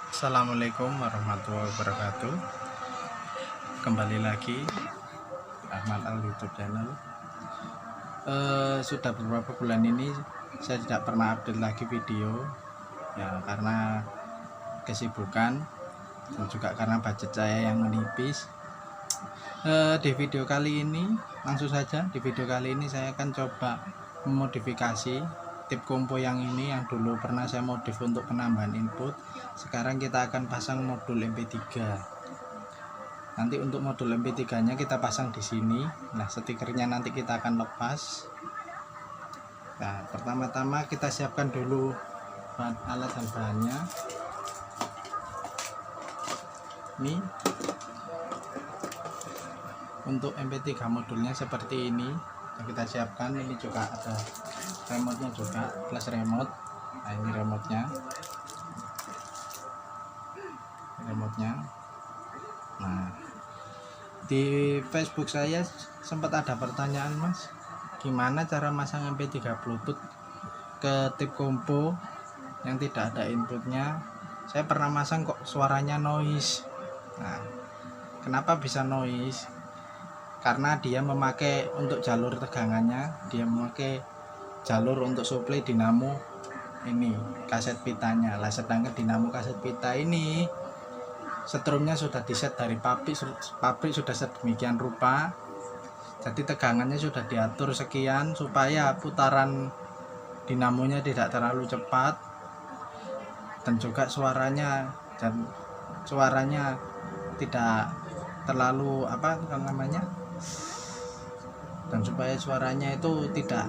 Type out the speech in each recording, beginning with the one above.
Assalamualaikum warahmatullahi wabarakatuh. Kembali lagi Ahmad Al YouTube channel. Sudah beberapa bulan ini saya tidak pernah update lagi video, ya karena kesibukan dan juga karena budget saya yang menipis. Di video kali ini saya akan coba memodifikasi tip compo yang ini, yang dulu pernah saya modif untuk penambahan input. Sekarang kita akan pasang modul MP3. Nanti untuk modul MP3 nya kita pasang di sini. Nah, stikernya nanti kita akan lepas. Nah, pertama-tama kita siapkan dulu alat dan bahannya. Ini untuk MP3 modulnya seperti ini. Kita siapkan, ini juga ada remote-nya juga, plus remote. Nah, ini remote-nya. Nah, di Facebook saya sempat ada pertanyaan, Mas, gimana cara masang MP3 Bluetooth ke tip compo yang tidak ada inputnya. Saya pernah masang kok suaranya noise. Nah, kenapa bisa noise? Karena dia memakai untuk jalur tegangannya, dia memakai jalur untuk suplai dinamo ini kaset pitanya lah. Sedangkan dinamo kaset pita ini setrumnya sudah diset dari pabrik sudah sedemikian rupa, jadi tegangannya sudah diatur sekian supaya putaran dinamonya tidak terlalu cepat, dan juga suaranya tidak terlalu dan supaya suaranya itu tidak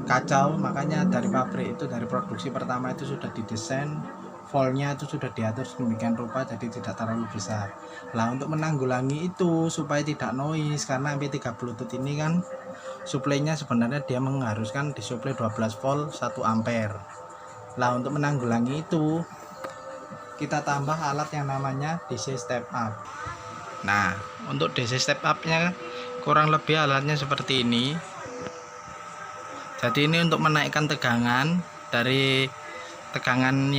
kacau. Makanya dari pabrik itu, dari produksi pertama itu sudah didesain voltnya itu sudah diatur sedemikian rupa, jadi tidak terlalu besar lah, untuk menanggulangi itu supaya tidak noise. Karena MP3 Bluetooth ini kan suplainya sebenarnya dia mengharuskan disuplai 12 volt 1 ampere lah. Untuk menanggulangi itu kita tambah alat yang namanya DC step up. Nah, untuk DC step up nya kurang lebih alatnya seperti ini. Jadi ini untuk menaikkan tegangan dari tegangan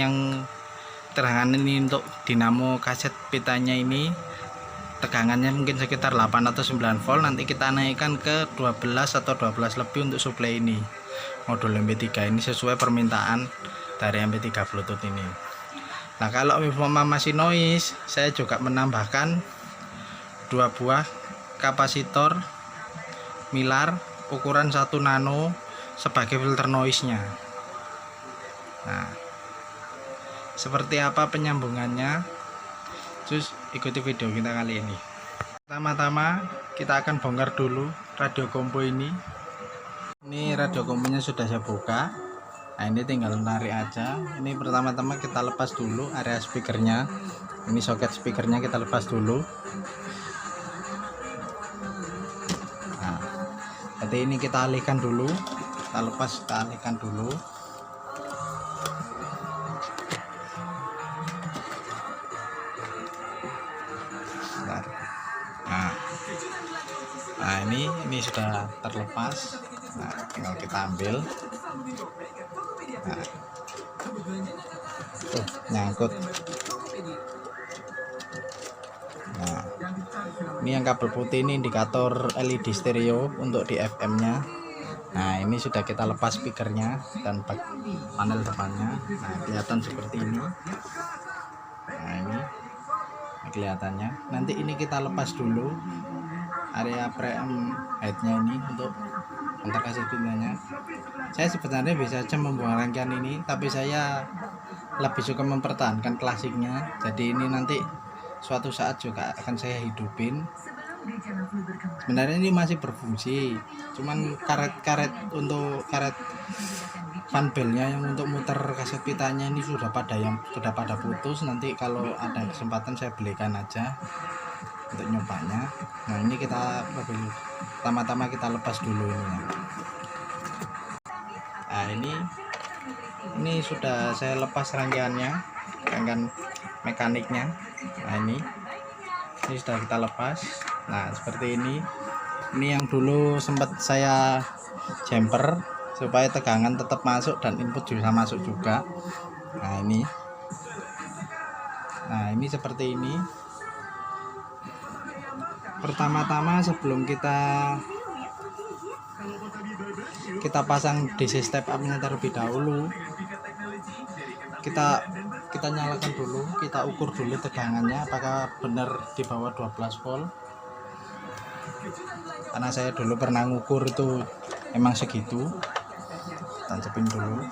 ini untuk dinamo kaset pitanya ini, tegangannya mungkin sekitar 8 atau 9 volt. Nanti kita naikkan ke 12 atau 12 lebih untuk suplai ini modul MP3 ini sesuai permintaan dari MP3 Bluetooth ini. Nah, kalau masih noise, saya juga menambahkan 2 buah kapasitor milar ukuran 1 nano sebagai filter noise nya. Nah, seperti apa penyambungannya, terus ikuti video kita kali ini. Pertama-tama kita akan bongkar dulu radio compo ini. Ini radio komponya sudah saya buka. Nah, ini tinggal menarik aja. Ini pertama-tama kita lepas dulu area speakernya. Ini soket speakernya kita lepas dulu. Nah, jadi ini kita alihkan dulu, kita alihkan dulu. Nah, ini sudah terlepas. Nah, tinggal kita ambil. Nah, tuh nyangkut. Nah, ini yang kabel putih ini indikator LED stereo untuk di FM nya. Nah, ini sudah kita lepas speakernya dan panel depannya. Nah, kelihatan seperti ini. Nah, ini kelihatannya. Nanti ini kita lepas dulu area preamp headnya ini untuk antar kaset pitanya. Saya sebenarnya bisa aja membuang rangkaian ini, tapi saya lebih suka mempertahankan klasiknya. Jadi ini nanti suatu saat juga akan saya hidupin. Sebenarnya ini masih berfungsi, cuman karet fan belnya yang untuk muter kaset pitanya ini sudah pada putus. Nanti kalau ada kesempatan saya belikan aja untuk nyobanya. Nah, ini kita pertama-tama kita lepas dulu ini. Nah, ini sudah saya lepas rangkaian mekaniknya. Nah, ini sudah kita lepas. Nah, seperti ini yang dulu sempat saya jumper supaya tegangan tetap masuk dan input bisa masuk juga. Nah, ini Nah, ini seperti ini. Pertama-tama sebelum kita pasang DC step up-nya terlebih dahulu, kita nyalakan dulu, kita ukur dulu tegangannya apakah benar di bawah 12 volt. Karena saya dulu pernah ngukur itu emang segitu. Tancapin dulu.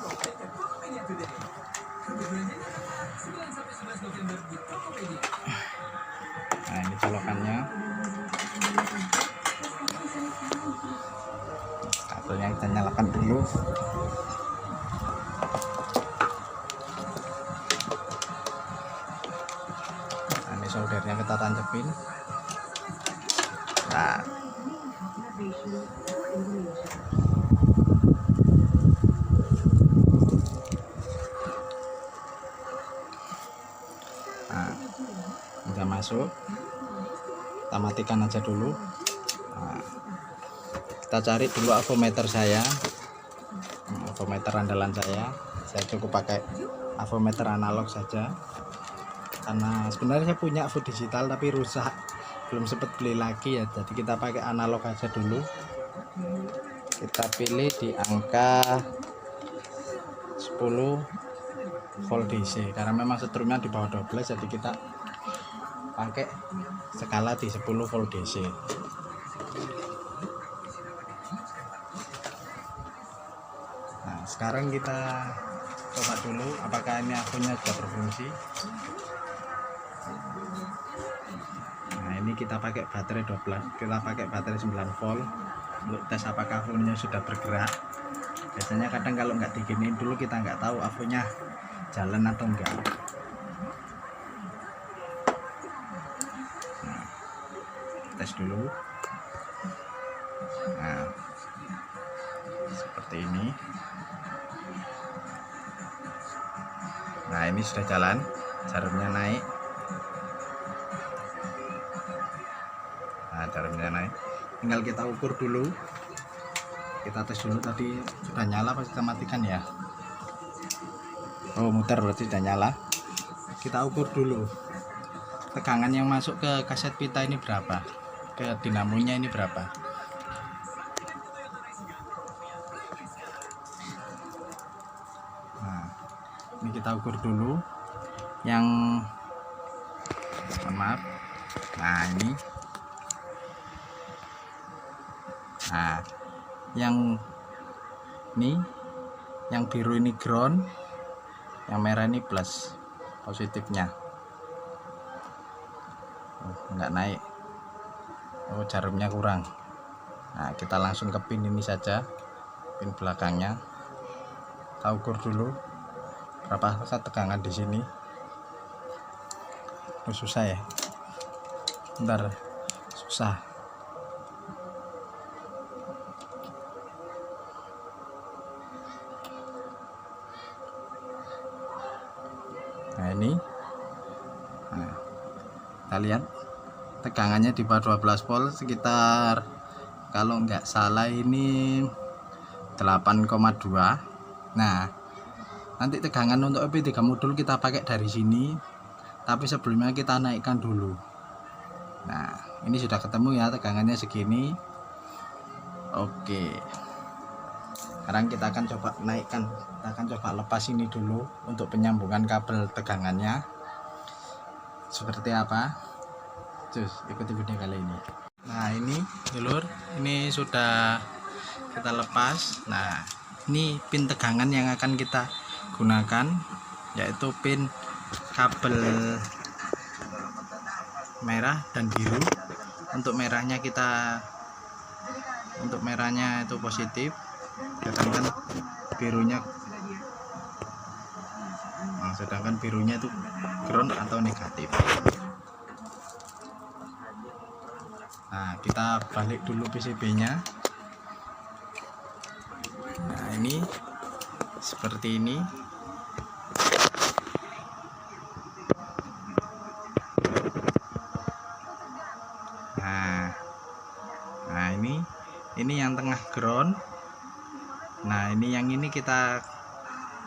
Nah, ini colokannya. Kabelnya kita nyalakan dulu. Nah, ini soldernya kita tancapin. Nah, udah masuk, kita matikan aja dulu. Nah, kita cari dulu avometer saya, avometer andalan saya cukup pakai avometer analog saja, karena sebenarnya saya punya avo digital tapi rusak, belum sempat beli lagi ya, jadi kita pakai analog aja dulu. Kita pilih di angka 10 volt DC karena memang setrumnya di bawah 12, jadi kita pakai skala di 10 volt DC. Nah, sekarang kita coba dulu apakah ini avonya sudah berfungsi. Nah, ini kita pakai baterai 12, kita pakai baterai 9 volt untuk tes apakah avonya sudah bergerak. Biasanya kadang kalau nggak diginiin dulu kita nggak tahu avonya jalan atau enggak. Nah, tes dulu. Nah, seperti ini. Nah, ini sudah jalan, jarumnya naik. Nah, jarumnya naik, tinggal kita ukur dulu, kita tes dulu. Tadi sudah nyala pas kita matikan ya. Oh, muter berarti sudah nyala. Kita ukur dulu tegangan yang masuk ke kaset pita ini berapa, ke dinamonya ini berapa. Nah, ini kita ukur dulu yang, maaf. Nah, ini, nah yang ini, yang biru ini ground, yang merah ini plus, positifnya. Enggak naik. Oh, jarumnya kurang. Nah, kita langsung ke pin ini saja, pin belakangnya. Kita ukur dulu berapa tegangan di sini. Oh, susah ya, bentar, susah. Nah, ini, nah, kita lihat tegangannya di bawah 12 volt sekitar, kalau nggak salah ini 8,2. Nah, nanti tegangan untuk EP3 modul kita pakai dari sini, tapi sebelumnya kita naikkan dulu. Nah, ini sudah ketemu ya tegangannya segini. Oke, sekarang kita akan coba naikkan, kita akan coba lepas ini dulu untuk penyambungan kabel tegangannya seperti apa. Cus, ikuti video kali ini. Nah, ini dulur, ini sudah kita lepas. Nah, ini pin tegangan yang akan kita gunakan, yaitu pin kabel merah dan biru. Untuk merahnya itu positif, sedangkan birunya itu ground atau negatif. Nah, kita balik dulu PCB-nya. Nah, ini seperti ini. Nah, ini yang tengah ground. Nah, ini yang ini kita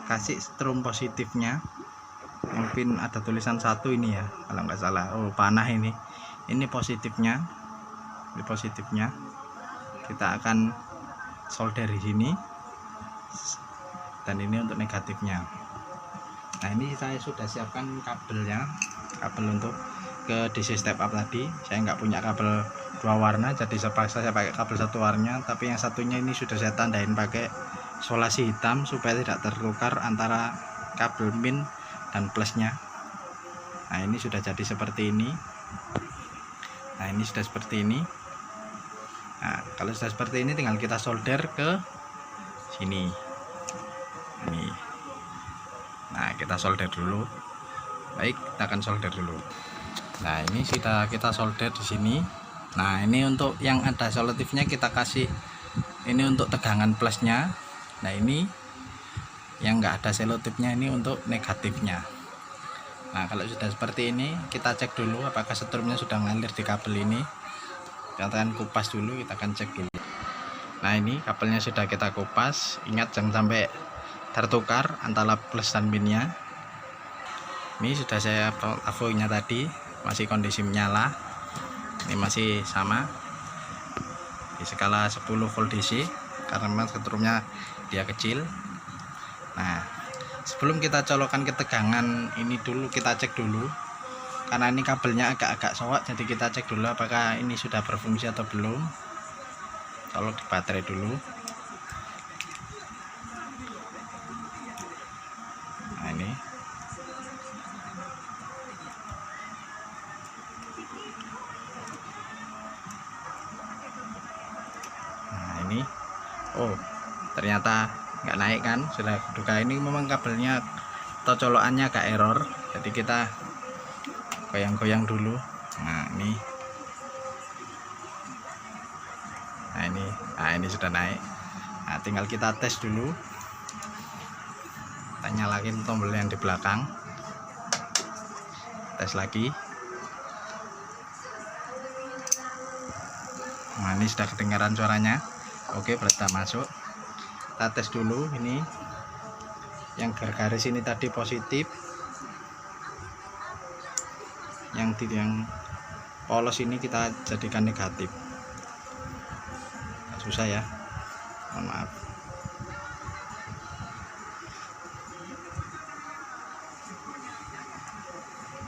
kasih strum positifnya. yang pin ada tulisan 1 ini ya kalau nggak salah. Oh, panah ini positifnya, ini positifnya. Kita akan solder di sini, dan ini untuk negatifnya. Nah, ini saya sudah siapkan kabelnya, kabel untuk ke DC step up tadi. Saya nggak punya kabel 2 warna, jadi terpaksa saya pakai kabel 1 warna, tapi yang satunya ini sudah saya tandain pakai solasi hitam supaya tidak tertukar antara kabel min dan plusnya. Nah, ini sudah jadi seperti ini. Nah, ini sudah seperti ini. Nah, kalau sudah seperti ini tinggal kita solder ke sini. Ini. Nah, kita solder dulu. Baik, kita akan solder dulu. Nah, ini sudah kita solder di sini. Nah, ini untuk yang ada selotipnya kita kasih, ini untuk tegangan plusnya. Nah, ini yang enggak ada selotipnya, ini untuk negatifnya. Nah, kalau sudah seperti ini kita cek dulu apakah setrumnya sudah ngalir di kabel ini. Kita akan kupas dulu, kita akan cek dulu. Nah, ini kabelnya sudah kita kupas. Ingat jangan sampai tertukar antara plus dan minnya. Ini sudah saya avonya tadi masih kondisi menyala. Ini masih sama di skala 10 volt DC karena memang setrumnya dia kecil. Nah, sebelum kita colokan ke tegangan ini dulu kita cek dulu, karena ini kabelnya agak-agak soak, jadi kita cek dulu apakah ini sudah berfungsi atau belum. Colok di baterai dulu. Nah, ini oh, ternyata nggak naik kan, sudah duga. Ini memang kabelnya atau colokannya agak error, jadi kita goyang-goyang dulu. Nah, ini sudah naik. Nah, tinggal kita tes dulu. Kita nyalain tombol yang di belakang, tes lagi. Nah, ini sudah kedengaran suaranya. Oke, berarti masuk. Kita tes dulu. Ini yang garis ini tadi positif, yang polos ini kita jadikan negatif. Susah ya, mohon maaf.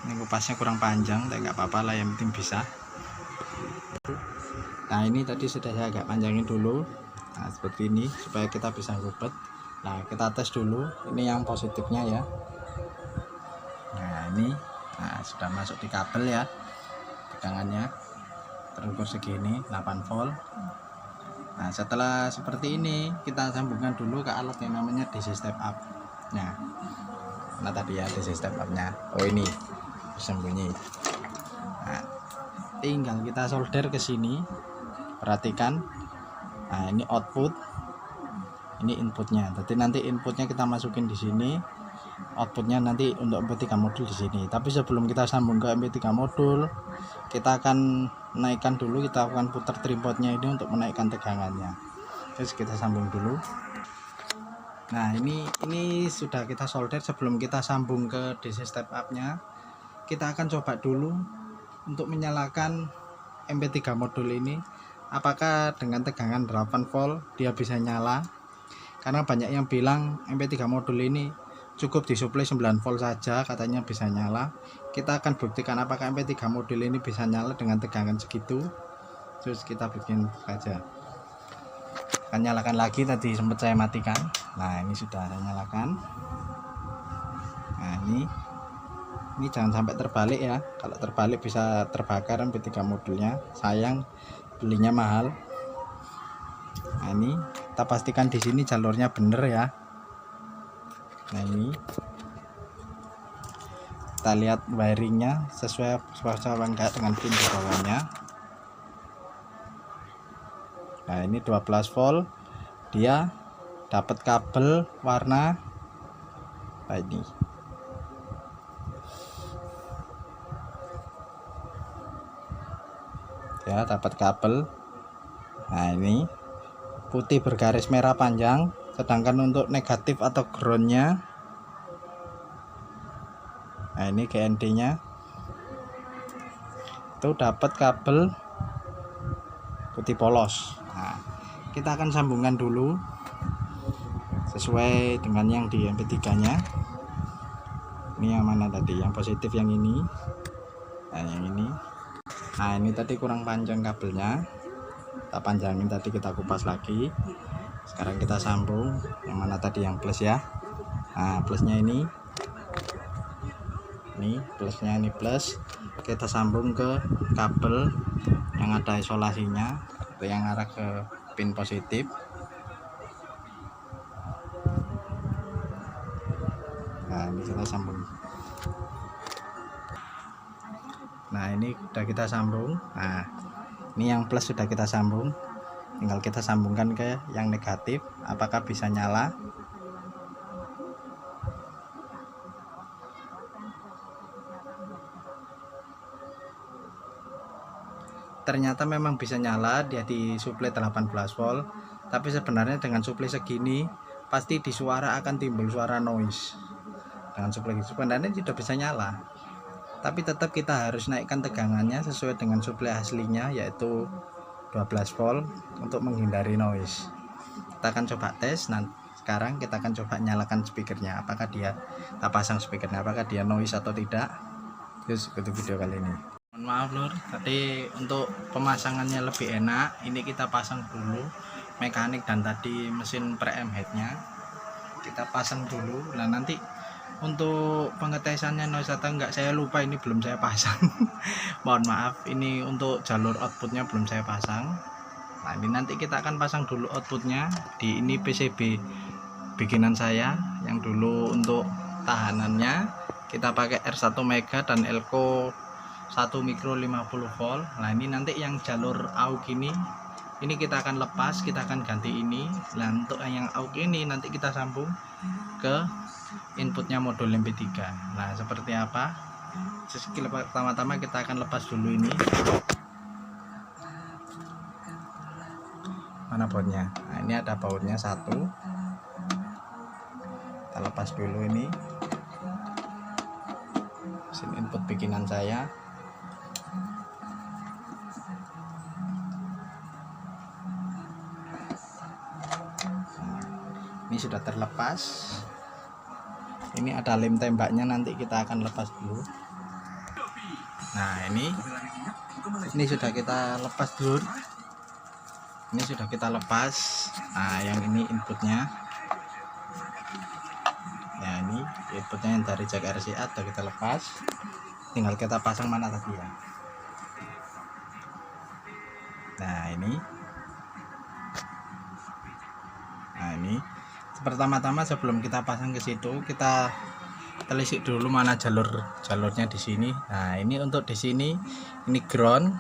Ini kupasnya kurang panjang, tapi nggak apa-apa lah, yang penting bisa. Nah, ini tadi sudah saya agak panjangin dulu. Nah, seperti ini supaya kita bisa ngubet. Nah, kita tes dulu. Ini yang positifnya ya. Nah, ini sudah masuk di kabel ya. Tegangannya terukur segini 8 volt. Nah, setelah seperti ini kita sambungkan dulu ke alat yang namanya DC step up. Nah tadi ya DC step up nya. Oh, ini sembunyi. Nah, tinggal kita solder ke sini. Perhatikan. Nah, ini output, ini inputnya. Jadi nanti inputnya kita masukin di sini, outputnya nanti untuk MP3 modul di sini. Tapi sebelum kita sambung ke MP3 modul, kita akan naikkan dulu, kita akan putar tripodnya ini untuk menaikkan tegangannya. Terus kita sambung dulu. Nah, ini sudah kita solder. Sebelum kita sambung ke DC step up nya, kita akan coba dulu untuk menyalakan MP3 modul ini, apakah dengan tegangan 8 volt dia bisa nyala. Karena banyak yang bilang MP3 modul ini cukup disuplai 9 volt saja katanya bisa nyala. Kita akan buktikan apakah MP3 modul ini bisa nyala dengan tegangan segitu. Terus kita bikin saja. Akan nyalakan lagi, tadi sempat saya matikan. Nah, ini sudah saya nyalakan. Nah, ini jangan sampai terbalik ya. Kalau terbalik bisa terbakar MP3 modulnya. Sayang, belinya mahal. Nah, ini kita pastikan di sini jalurnya bener ya. Nah, ini kita lihat wiringnya sesuai apa enggak dengan pin di bawahnya. Nah, ini 12 volt, dia dapat kabel warna ini. Ya, dapat kabel. Nah, ini putih bergaris merah panjang, sedangkan untuk negatif atau groundnya Nah ini GND nya itu dapat kabel putih polos. Nah, kita akan sambungkan dulu sesuai dengan yang di MP3 nya. Ini yang mana tadi, yang positif yang ini. Nah yang ini. Nah ini tadi kurang panjang kabelnya, kita panjangin tadi, kita kupas lagi. Sekarang kita sambung yang mana tadi, yang plus ya. Nah plusnya ini plusnya, ini plus, kita sambung ke kabel yang ada isolasinya atau yang arah ke pin positif. Nah ini kita sambung. Nah ini sudah kita sambung. Nah ini yang plus sudah kita sambung, tinggal kita sambungkan ke yang negatif, apakah bisa nyala. Ternyata memang bisa nyala, dia di suplai 18 volt, tapi sebenarnya dengan suplai segini pasti di suara akan timbul suara noise. Dengan suplai sebenarnya tidak bisa nyala, tapi tetap kita harus naikkan tegangannya sesuai dengan suplai aslinya, yaitu 12 volt untuk menghindari noise. Kita akan coba tes. Nah sekarang kita akan coba nyalakan speakernya, apakah dia, kita pasang speakernya, apakah dia noise atau tidak. Terus ikuti video kali ini. Mohon maaf lur, tadi untuk pemasangannya lebih enak, ini kita pasang dulu mekanik dan tadi mesin preamp headnya kita pasang dulu. Nah nanti untuk pengetesannya noise atau enggak saya lupa, ini belum saya pasang. Mohon maaf, ini untuk jalur outputnya belum saya pasang. Nah ini nanti kita akan pasang dulu outputnya di ini PCB bikinan saya yang dulu. Untuk tahanannya kita pakai R1 mega dan Elco 1 mikro 50 volt. Nah ini nanti yang jalur AUX ini kita akan lepas, kita akan ganti ini. Nah untuk yang AUX ini nanti kita sambung ke inputnya modul MP3. Nah seperti apa, pertama-tama kita akan lepas dulu ini, mana bautnya. Nah ini ada bautnya satu, kita lepas dulu ini mesin input bikinan saya. Ini sudah terlepas, ini ada lem tembaknya, nanti kita akan lepas dulu. Nah ini sudah kita lepas dulu, ini sudah kita lepas. Nah yang ini inputnya, ya ini inputnya yang dari jack RCA sudah kita lepas, tinggal kita pasang mana tadi ya. Nah ini pertama-tama sebelum kita pasang ke situ, kita telisik dulu mana jalurnya di sini. Nah ini untuk di sini ini ground,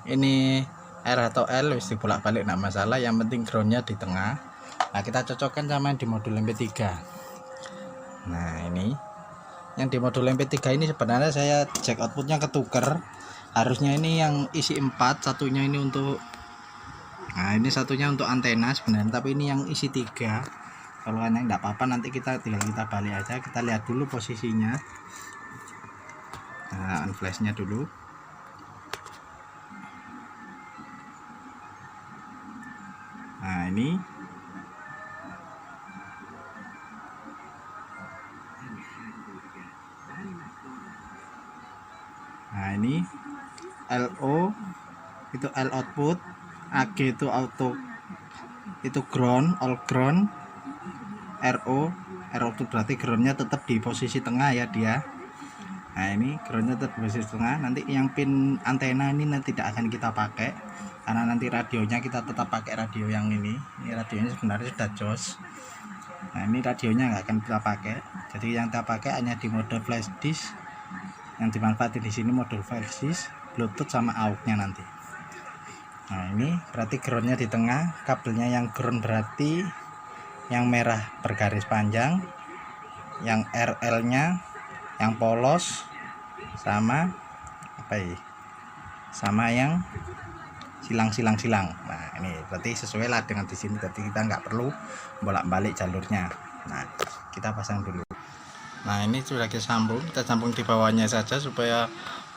ini R atau L wis dibolak-balik enggak masalah, yang penting groundnya di tengah. Nah kita cocokkan sama yang di modul MP3. Nah ini yang di modul MP3 ini sebenarnya saya jack outputnya ketuker, harusnya ini yang isi 4, satunya ini untuk, nah ini satunya untuk antena sebenarnya, tapi ini yang isi 3. Kalau hanya enggak apa-apa, nanti kita tinggal kita balik aja. Kita lihat dulu posisinya. Nah unflashnya dulu. Nah ini LO itu L output, AG itu auto, itu ground, all ground. RO itu berarti groundnya tetap di posisi tengah ya dia. Nah ini groundnya tetap di posisi tengah. Nanti yang pin antena ini nanti tidak akan kita pakai, karena nanti radionya kita tetap pakai radio yang ini. Ini radionya sebenarnya sudah jos. Nah ini radionya nggak akan kita pakai, jadi yang kita pakai hanya di mode flash disk. Yang dimanfaatin di sini modul flash disk, Bluetooth sama AUX-nya nanti. Nah ini berarti groundnya di tengah, kabelnya yang ground berarti yang merah bergaris panjang, yang RL nya yang polos, sama apa ya, sama yang silang. Nah ini berarti sesuai lah dengan di sini, jadi kita nggak perlu bolak-balik jalurnya. Nah kita pasang dulu. Nah ini sudah kita sambung di bawahnya saja supaya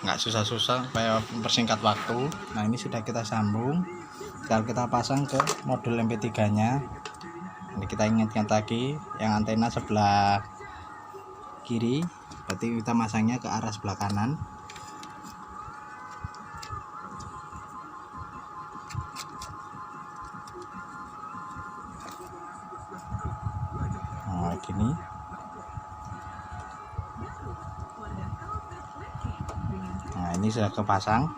nggak susah-susah, supaya mempersingkat waktu. Nah ini sudah kita sambung, tinggal kita pasang ke modul MP3 nya. Ini kita ingatkan lagi, yang antena sebelah kiri, berarti kita masangnya ke arah sebelah kanan. Nah gini. Nah ini sudah kepasang.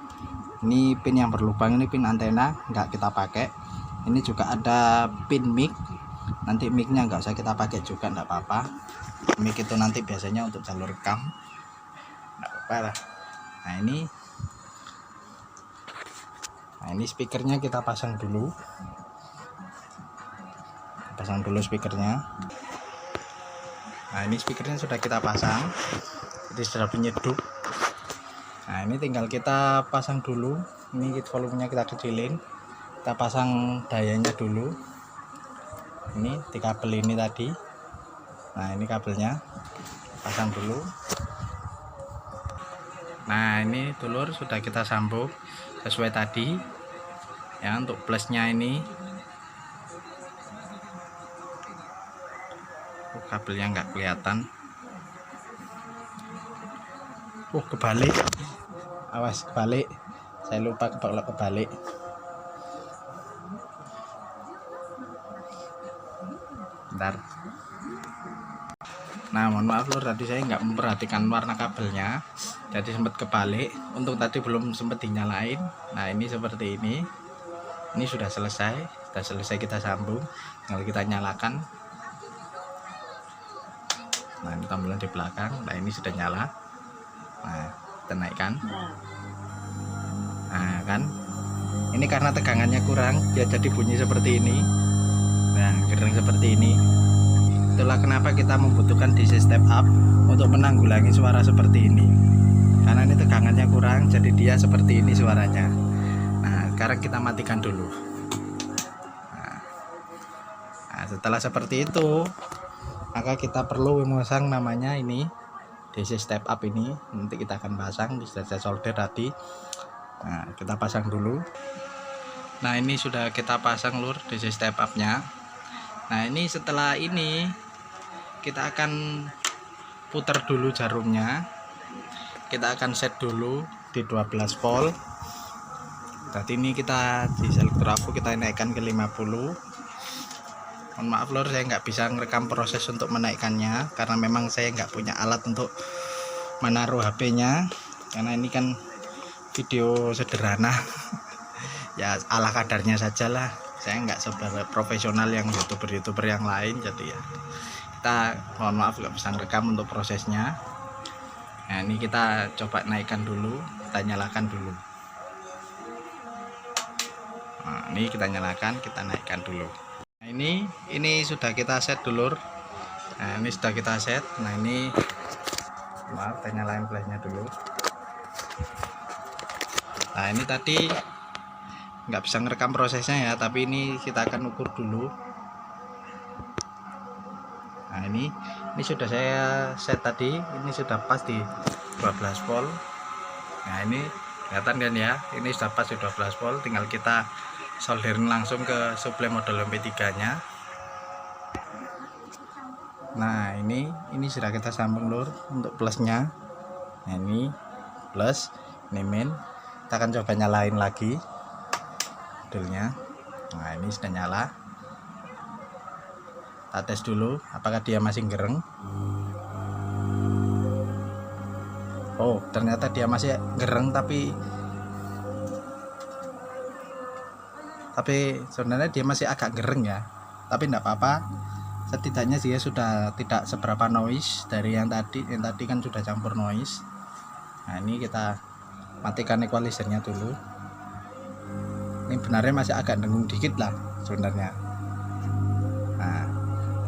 Ini pin yang berlubang, ini pin antena nggak kita pakai. Ini juga ada pin mic, nanti micnya nggak usah kita pakai juga, nggak apa-apa. Mic itu nanti biasanya untuk jalur rekam, nggak apa-apa lah. Nah ini speakernya kita pasang dulu, speakernya. Nah ini speakernya sudah kita pasang, jadi sudah penyedup. Nah ini tinggal kita pasang dulu, ini volumenya kita kecilin, kita pasang dayanya dulu. Ini di kabel ini tadi. Nah ini kabelnya pasang dulu. Nah ini dulur sudah kita sambung sesuai tadi ya. Untuk plusnya ini kabelnya nggak kelihatan. Kebalik, awas kebalik, saya lupa kalau kebalik. Bentar. Nah mohon maaf lur, tadi saya nggak memperhatikan warna kabelnya, jadi sempat kebalik. Untuk tadi belum sempat dinyalain. Nah ini seperti ini sudah selesai kita sambung, tinggal kita nyalakan. Nah ini tampilan di belakang. Nah ini sudah nyala. Nah kita naikkan. Nah kan ini karena tegangannya kurang, dia jadi bunyi seperti ini. Nah gereng seperti ini. Itulah kenapa kita membutuhkan DC step up untuk menanggulangi suara seperti ini, karena ini tegangannya kurang, jadi dia seperti ini suaranya. Nah sekarang kita matikan dulu. Nah setelah seperti itu, maka kita perlu memasang namanya ini DC step up ini. Nanti kita akan pasang, sudah saya solder tadi. Nah kita pasang dulu. Nah ini sudah kita pasang lur DC step up nya. Nah ini setelah ini kita akan putar dulu jarumnya, kita akan set dulu di 12 volt. Tadi ini kita di selektor kita naikkan ke 50. Mohon maaf lor, saya nggak bisa merekam proses untuk menaikkannya karena memang saya nggak punya alat untuk menaruh HP-nya, karena ini kan video sederhana ya ala kadarnya saja lah. Saya nggak seberapa profesional yang youtuber yang lain, jadi ya kita mohon maaf nggak bisa ngerekam untuk prosesnya. Nah ini kita coba naikkan dulu, kita nyalakan dulu. Nah ini kita nyalakan, kita naikkan dulu. Nah ini sudah kita set dulur. Nah ini sudah kita set. Nah ini maaf, kita nyalain flashnya dulu. Nah ini tadi nggak bisa ngerekam prosesnya ya, tapi ini kita akan ukur dulu. Nah ini sudah saya set tadi, ini sudah pas di 12 volt. Nah ini kelihatan kan ya, ini sudah pas di 12 volt, tinggal kita solderin langsung ke suplai modul MP3 nya. Nah ini sudah kita sambung lur untuk plusnya. Nah ini plus, ini min. Kita akan coba nyalain lagi modulnya. Nah ini sudah nyala. Kita tes dulu apakah dia masih gereng. Oh ternyata dia masih gereng, tapi sebenarnya dia masih agak gereng ya, tapi enggak apa-apa, setidaknya dia sudah tidak seberapa noise dari yang tadi kan sudah campur noise. Nah ini kita matikan equalizernya dulu. Ini benarnya masih agak dengung dikit lah sebenarnya. Nah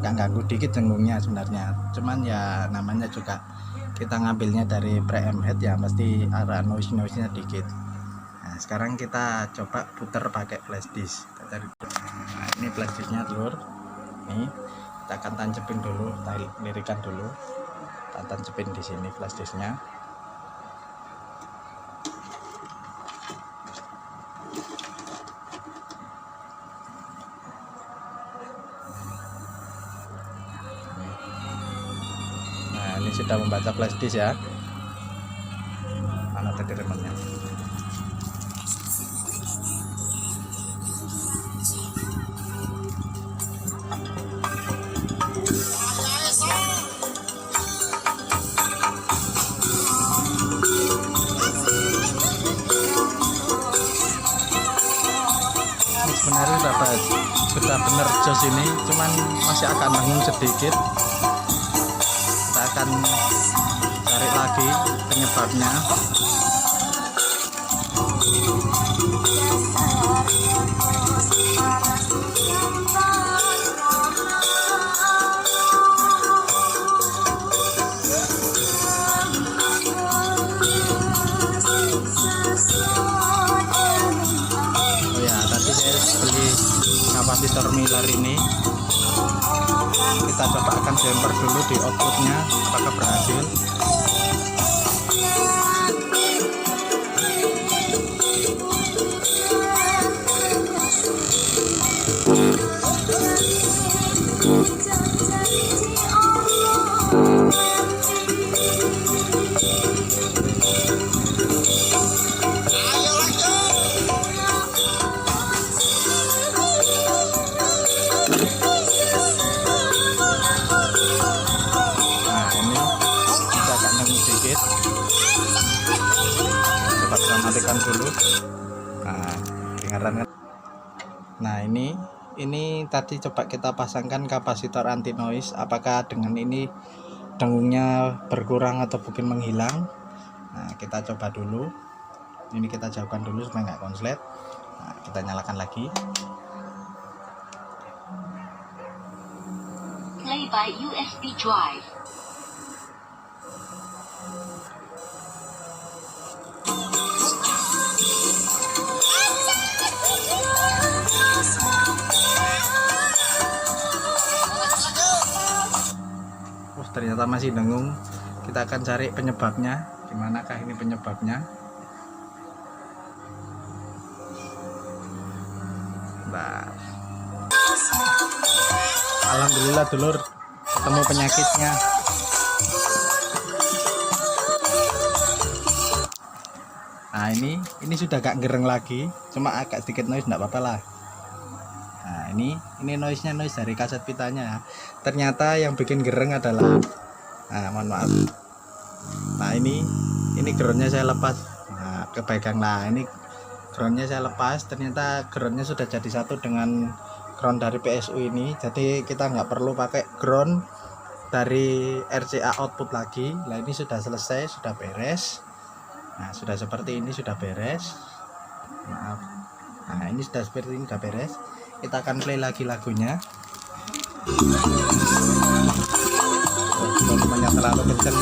nggak ganggu dikit dengungnya sebenarnya, cuman ya namanya juga kita ngambilnya dari preamp head ya, pasti ada noise nya dikit. Nah sekarang kita coba putar pakai flash disk. Nah ini flash disknya telur, nih kita akan tancepin dulu, kita lirikan dulu, kita kita tancepin di sini flash disknya. Nah, ini sudah membaca flash disk ya. Mana tadi remote-nya? Sebenarnya sudah bener jos ini, cuman masih akan nanggung sedikit. Kita akan cari lagi penyebabnya. Kapasitor Miller ini kita coba akan jumper dulu di outputnya apakah berhasil. Coba kita matikan dulu. Nah, dengaran kan. Nah, ini tadi coba kita pasangkan kapasitor anti noise, apakah dengan ini dengungnya berkurang atau mungkin menghilang. Nah, kita coba dulu. Ini kita jauhkan dulu supaya nggak konslet. Nah, kita nyalakan lagi. Play by USB drive. Ternyata masih dengung. Kita akan cari penyebabnya. Dimanakah ini penyebabnya? Nah, alhamdulillah dulur, ketemu penyakitnya. Nah, ini sudah gak gereng lagi, cuma agak sedikit noise, enggak apa-apa lah. Nah, ini noise-nya noise dari kaset pitanya ya. Ternyata yang bikin gereng adalah, nah, mohon maaf. Nah, ini groundnya saya lepas. Nah, kepegang. Nah, ini groundnya saya lepas. Ternyata groundnya sudah jadi satu dengan ground dari PSU ini. Jadi kita nggak perlu pakai ground dari RCA output lagi. Nah, ini sudah selesai, sudah beres. Nah, sudah seperti ini, sudah beres. Maaf. Nah, ini sudah seperti ini, sudah beres. Kita akan play lagi lagunya. Volumenya terlalu kencang.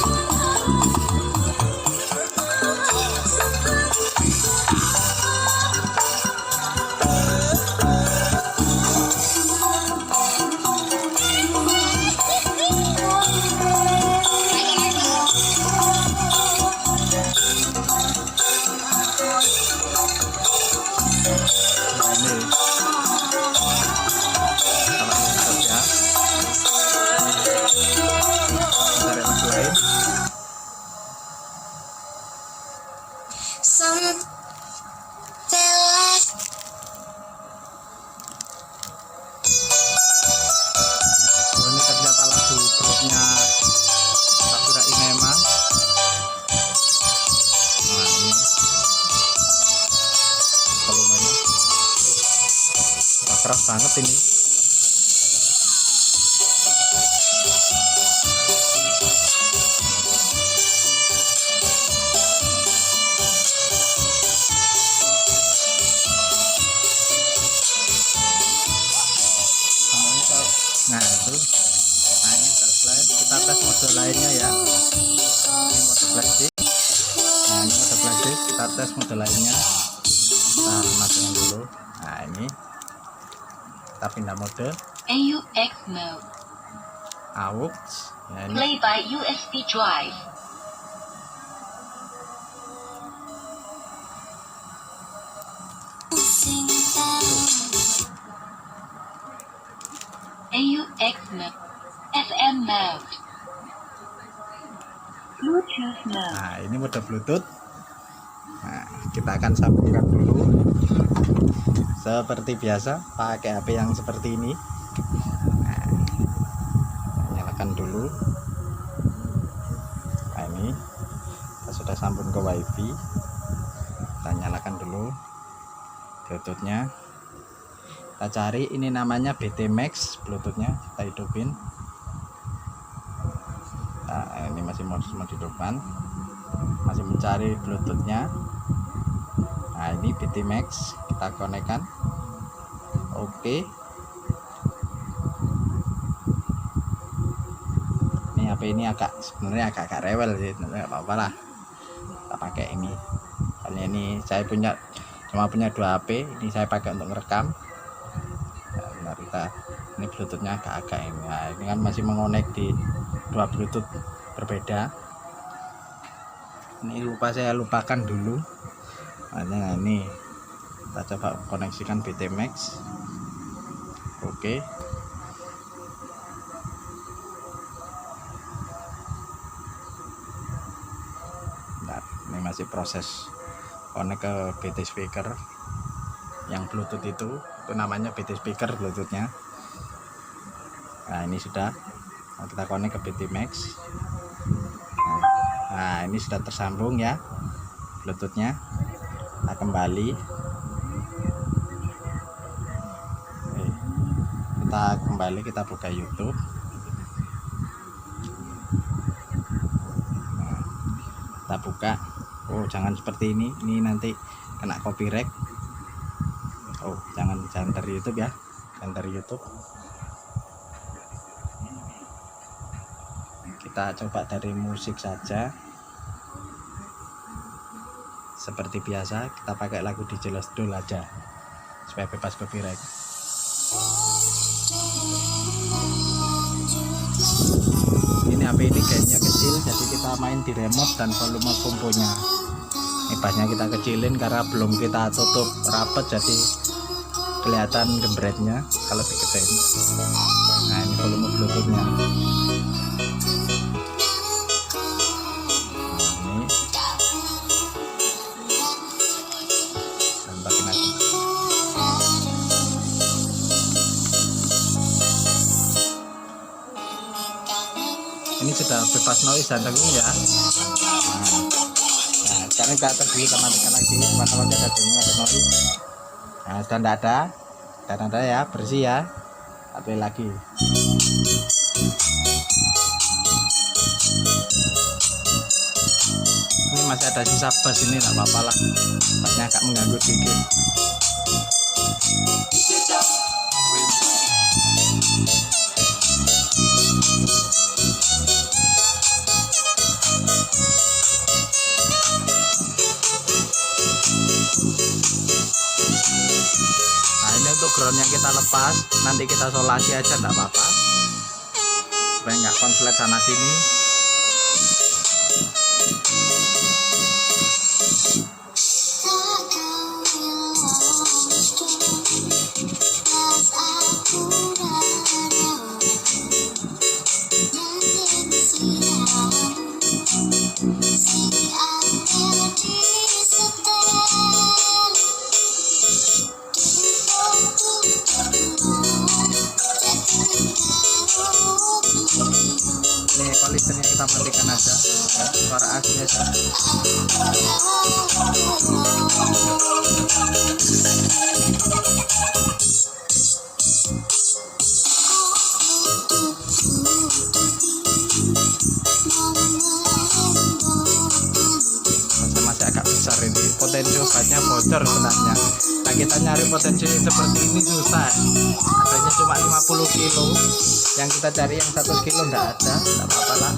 Ini ternyata lagu grupnya Sakura Inema. Nah, ini volumenya keras banget ini. Nah, itu. Nah, ini terselesai. Kita tes mode lainnya ya. Ini mode flashdisk. Nah, ini mode flashdisk. Kita tes mode lainnya. Kita matikan dulu. Nah, ini kita pindah mode AUX mode. AUX. Ya, ini Play by USB drive. AUX mode. FM mode. Bluetooth mode. Nah, ini mode Bluetooth. Nah, kita akan sambungkan dulu seperti biasa pakai HP yang seperti ini. Nah, nyalakan dulu. Nah, ini kita sudah sambung ke WiFi. Kita nyalakan dulu Bluetoothnya. Kita cari, ini namanya BT Max Bluetoothnya, kita hidupin. Nah, ini masih modus hidupkan, masih mencari Bluetoothnya. Nah, ini BT Max, kita konekkan. Oke, ini HP ini sebenarnya agak rewel sih, nggak apa-apa lah, kita pakai ini. Soalnya ini saya cuma punya 2 HP, ini saya pakai untuk merekam. Nah, ini Bluetoothnya agak-agak ini. Nah, ini kan masih mengonek di 2 Bluetooth berbeda. Ini saya lupakan dulu. Nah, ini kita coba koneksikan BT Max. Oke. Nah, ini masih proses konek ke BT speaker yang Bluetooth itu namanya BT speaker Bluetoothnya. Nah, ini sudah kita konek ke BT Max. Nah, ini sudah tersambung ya Bluetoothnya. Kita kembali, kita buka YouTube. Nah, kita buka. Oh, jangan seperti ini nanti kena copyright. Oh, jangan dari YouTube ya, jangan dari YouTube. Kita coba dari musik saja. Seperti biasa, kita pakai lagu DJ Lost Doll aja supaya bebas copyright. Ini HP ini gainnya kecil, jadi kita main di remote dan volume komponya. Ini bassnya kita kecilin karena belum kita tutup rapet, jadi kelihatan gembretnya kalau diketin. Nah, ini volume Bluetoothnya. Ini sudah bebas noise dan dengung ya. Nah, sekarang kita atas dulu, kita matikan lagi. Masalahnya ada dengung, ada noise. Nah, sudah tidak ada ya, bersih ya. Tapi lagi. Ini masih ada sisa bass, ini tidak apa-apa lah. Bassnya agak mengganggu sedikit. Nah, ini untuk groundnya kita lepas, nanti kita solasi aja enggak apa-apa supaya nggak konslet sana sini. Ini equalizernya kita matikan aja, suara asli aja. Masih agak besar ini, potensi obatnya bocor sebenarnya. Nah, kita nyari potensi seperti ini susah, adanya cuma 50 kilo, yang kita cari yang 1 kilo enggak ada, enggak apa-apa lah.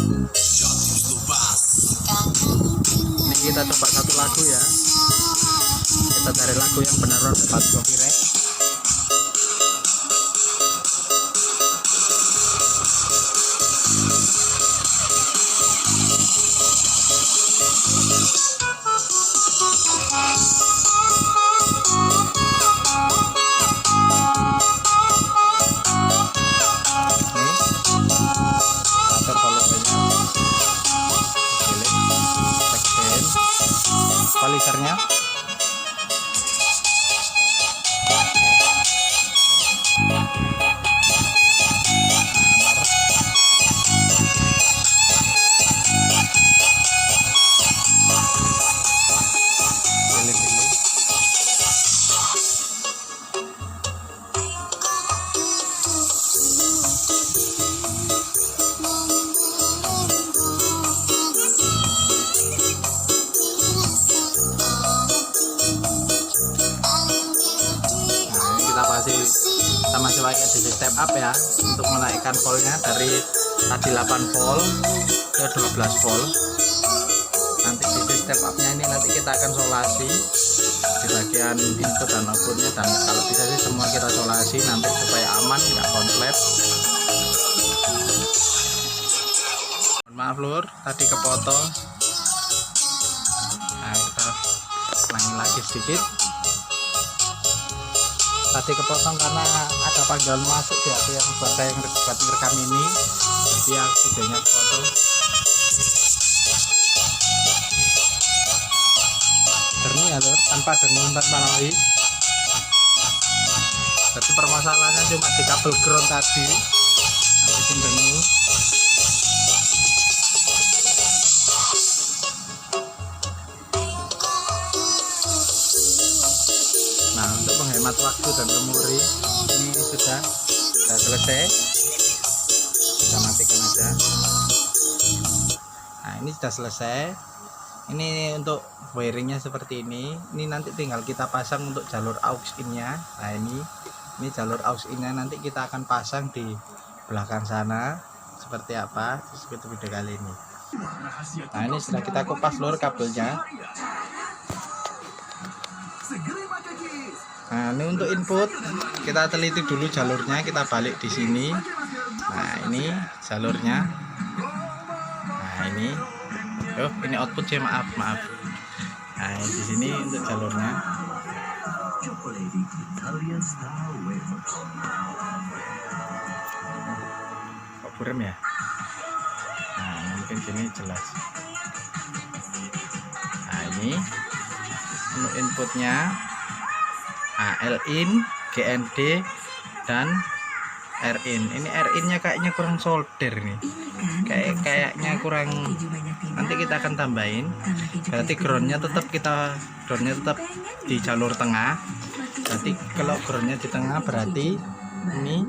Ini kita coba satu lagu ya. Kita cari lagu yang benar-benar dapat copyright. Atur volumenya, equalizernya. Pilih-pilih. Kita masih pakai DC step up ya untuk menaikkan voltnya dari tadi 8 volt ke 12 volt. Nanti DC step upnya ini nanti kita akan solasi di bagian input dan outputnya, dan kalau bisa sih semua kita solasi nanti supaya aman, nggak konslet. Maaf lur, tadi kepotong. Nah, kita ulangi lagi sedikit. Tadi kepotong karena ada panggilan masuk di HP yang buat saya buat merekam ini, jadi ya videonya kepotong. Jernih ya lur, tanpa dengung tanpa noise. Jadi permasalahannya cuma di kabel ground tadi, nanti dengung. Nah, untuk menghemat waktu dan memori ini sudah selesai, kita matikan aja. Nah, ini sudah selesai. Ini untuk wiringnya seperti ini. Ini nanti tinggal kita pasang untuk jalur aux in-nya. Nah, ini jalur aux in-nya nanti kita akan pasang di belakang sana seperti apa seperti video kali ini. Nah, ini sudah kita kupas lur kabelnya. Nah, ini untuk input kita teliti dulu jalurnya, kita balik di sini. Nah, ini jalurnya. Nah, ini output ya, maaf. Nah, di sini untuk jalurnya. Kok burem ya? Nah, mungkin sini jelas. Nah, ini untuk inputnya. L in, GND, dan R in. Ini R in nya kayaknya kurang solder nih, kayaknya kurang, nanti kita akan tambahin. Berarti groundnya tetap di jalur tengah. Berarti kalau groundnya di tengah berarti ini,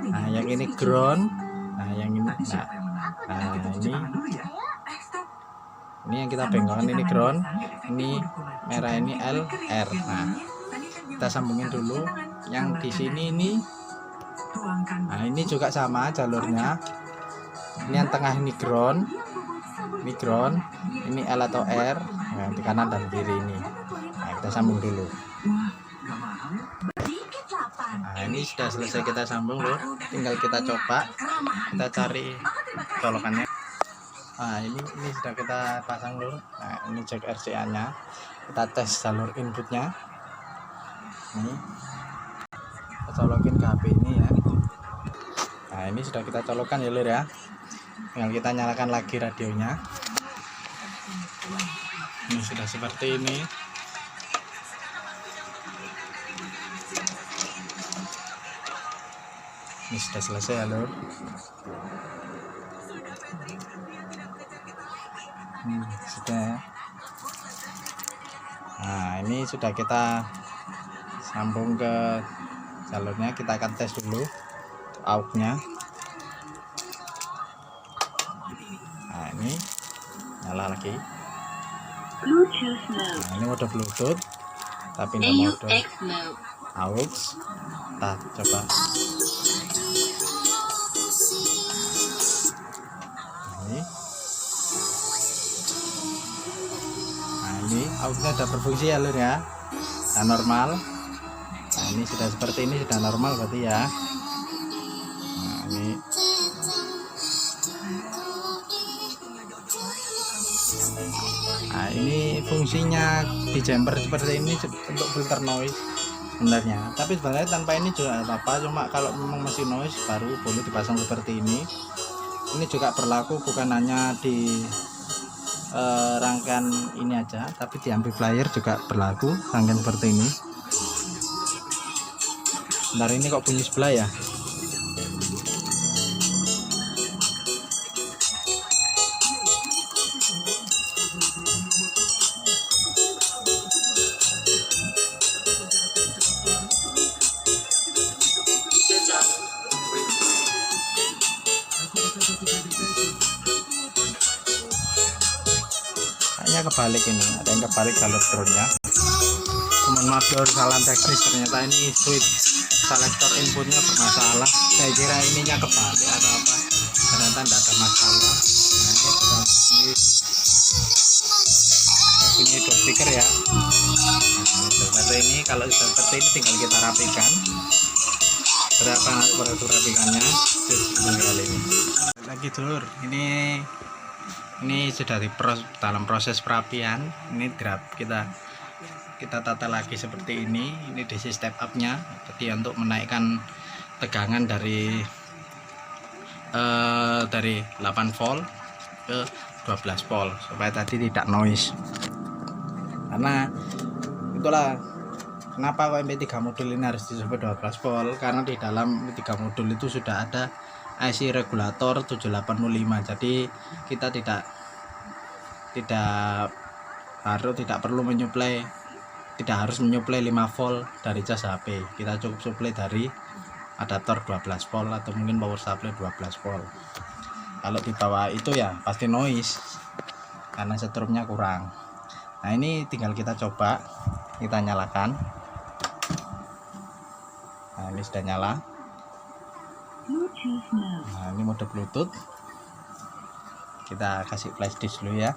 nah yang ini ground, nah yang ini, ini yang kita bengkokkan, ini ground, ini merah, ini L, R. Nah, kita sambungin dulu yang di sini ini. Nah, ini juga sama jalurnya. Ini yang tengah ini ground, ini L atau R. Nah, di kanan dan kiri ini. Nah, kita sambung dulu. Nah, ini sudah selesai kita sambung lur. Tinggal kita coba, kita cari colokannya. Nah, ini sudah kita pasang lur. Nah, ini jack RCA nya. Kita tes jalur inputnya. Ini kita colokin ke HP ini ya. Nah, ini sudah kita colokkan ya lur ya. Tinggal kita nyalakan lagi radionya. Ini sudah seperti ini. Ini sudah selesai ya lur. Sudah ya. Nah, ini sudah kita sambung ke jalurnya. Kita akan tes dulu aux-nya. Nah, ini nyala lagi. Bluetooth mode. Nah, ini mode Bluetooth, tapi nggak mode AUX mode. aux. Kita coba. Ini AUX-nya sudah berfungsi ya lur ya. Nah, normal. Nah, ini sudah seperti ini, sudah normal berarti ya. Nah, ini fungsinya di jumper seperti ini untuk filter noise sebenarnya, tapi sebenarnya tanpa ini juga apa-apa, cuma kalau memang masih noise baru boleh dipasang seperti ini. Ini juga berlaku bukan hanya di rangkaian ini aja, tapi di amplifier juga berlaku rangkaian seperti ini. Bentar, ini kok bunyi sebelah ya. Kayaknya kebalik, ini ada yang kebalik jalur drone-nya. Mohon maaf lur, salah teknis, ternyata ini switch selektor inputnya bermasalah. Saya kira ininya kebalik atau apa, ternyata tidak ada masalah. Nah, ini bunyi dua speaker ya. Nah, seperti ini, kalau sudah seperti ini tinggal kita rapikan. Berapa aparatur rapikannya tinggal ini lagi dulur. Ini sudah dalam proses perapian. Ini grab kita tata lagi seperti ini. Ini DC step up nya, jadi untuk menaikkan tegangan dari 8 volt ke 12 volt supaya tadi tidak noise. Karena itulah kenapa kok MP3 modul ini harus disebut 12 volt, karena di dalam MP3 modul itu sudah ada IC regulator 7805. Jadi kita tidak harus menyuplai 5 volt dari cas HP. Kita cukup suplai dari adaptor 12 volt atau mungkin power supply 12 volt. Kalau di bawah itu ya pasti noise karena setrumnya kurang. Nah, ini tinggal kita coba, kita nyalakan. Nah, ini sudah nyala. Nah, ini mode Bluetooth. Kita kasih flash disk dulu ya.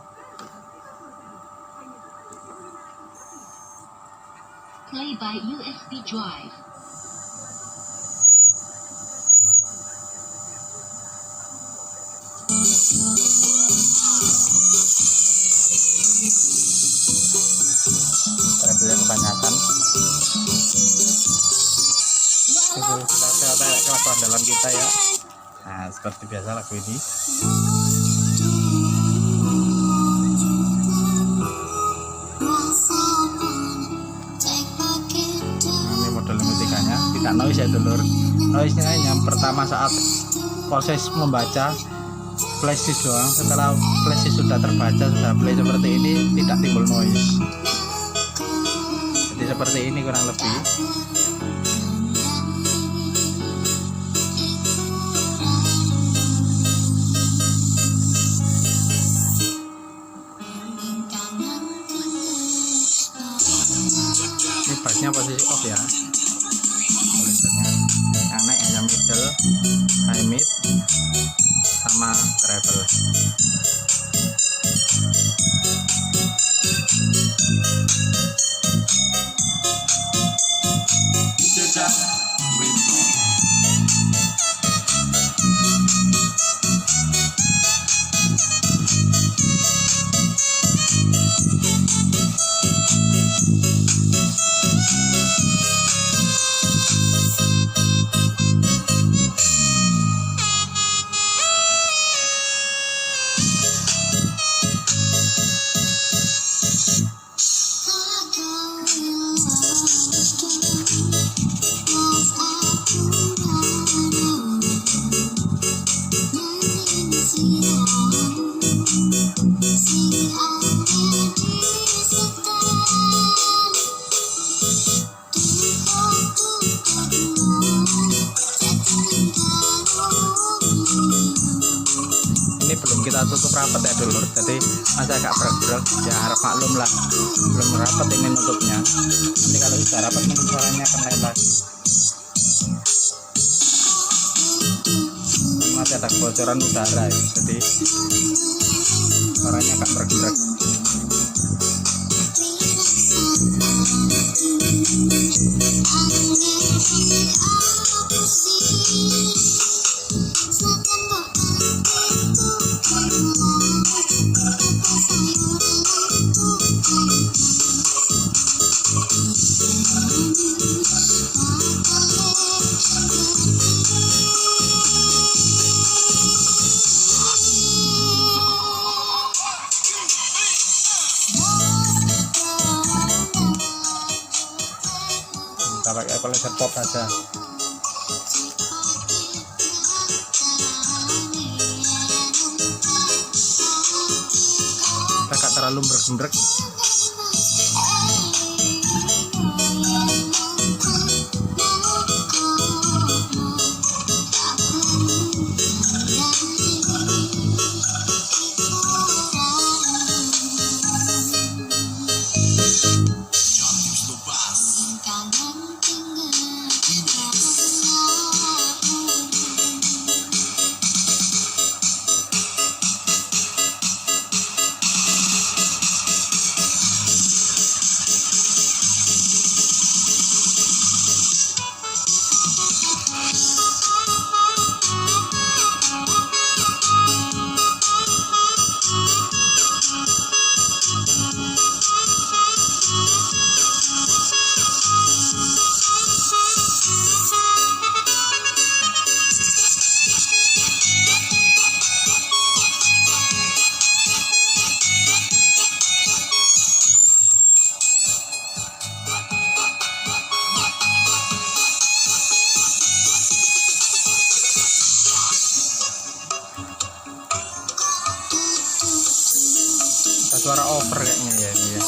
Play by USB drive. Treble kebanyakan. Kita lagu andalan kita ya. Nah, seperti biasa lagu ini. Ini model musikanya tidak noise ya dulur. Noise nya yang pertama saat proses membaca flash disk doang. Setelah flash disk sudah terbaca, sudah play seperti ini, tidak timbul noise. Jadi seperti ini kurang lebih. Ini bassnya posisi off ya, tulisannya yang naik hanya middle, high mid, sama treble. Ini belum kita tutup rapat ya dulur, jadi masih agak brek-brek ya, harap maklum lah, belum rapat ini nutupnya. Nanti kalau sudah rapat mungkin suaranya akan lain lagi. Masih ada kebocoran udara ya, jadi suaranya agak brek-brek. Kita pakai equalizer pop saja. Kita gak terlalu bergendrek. Suara over kayaknya ya ini ya.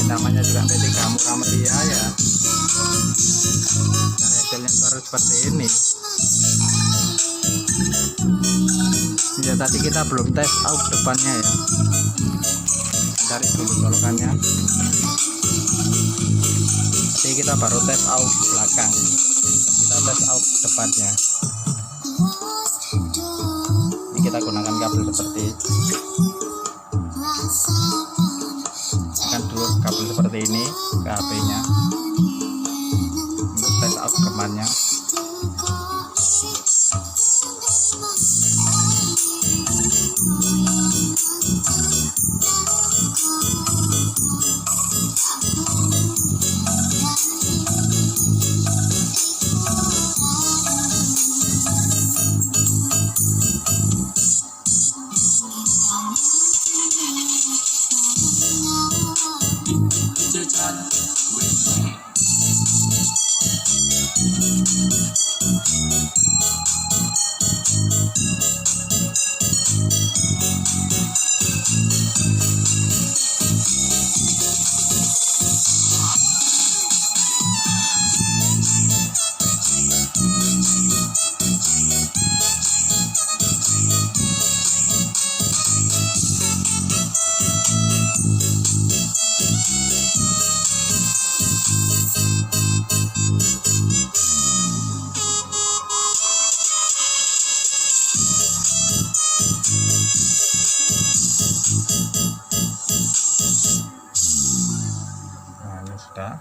Namanya juga PT Kamu Kamelia ya. Hasilnya baru seperti ini. Ya tadi kita belum tes out depannya ya. Cari dulu colokannya. Jadi kita baru tes out belakang. Kita tes out depannya. Ini kita gunakan kabel seperti dulu kabel seperti ini ke HP-nya untuk tes out depannya. Nah, ini sudah.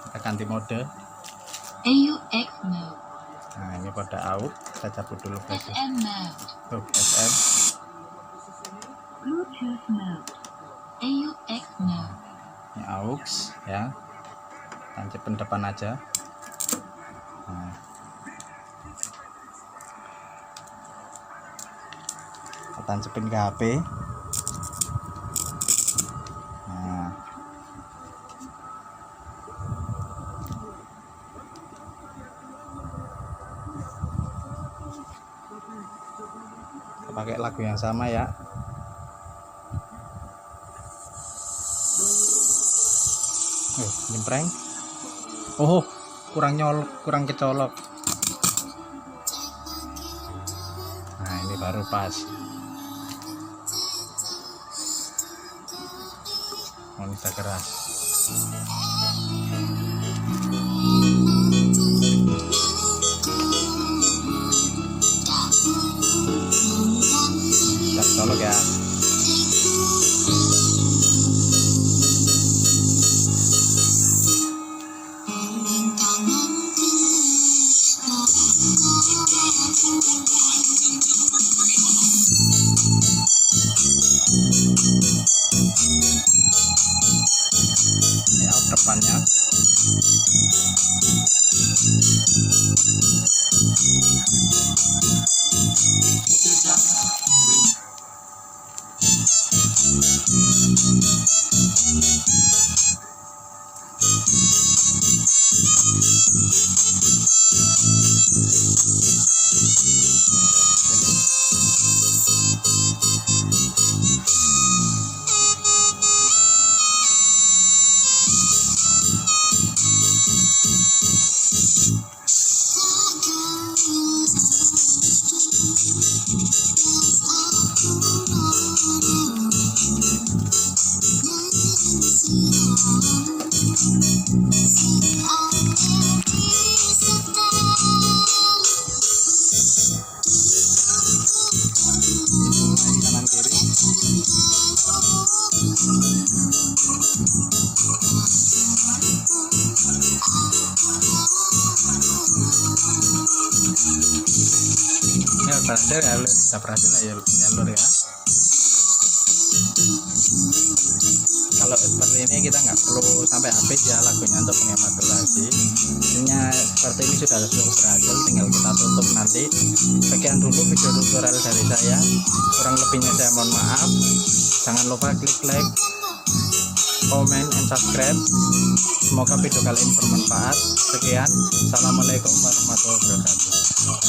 Kita ganti mode. AUX mode. Nah, ini pada AUX. Kita cabut dulu basic. SM mode. SM. Bluetooth mode. AUX mode. Ini AUX ya. Tancapin depan aja. Nah. tancapin ke HP. Nah, kita pakai lagu yang sama ya. Jempreng. Oh, kurang kecolok. Nah, ini baru pas. Bisa keras. Kita colok ya. Ini out depannya. Kanan kiri. Ya berhasil ya, udah berhasil ya jalur ya. Kalau seperti ini kita nggak perlu sampai habis ya lagunya untuk menghemat durasi. Intinya seperti ini sudah cukup berhasil, tinggal kita tutup nanti. Sekian dulu video tutorial dari saya, kurang lebihnya saya mohon maaf. Jangan lupa klik like, comment, and subscribe. Semoga video kali ini bermanfaat. Sekian, assalamualaikum warahmatullahi wabarakatuh.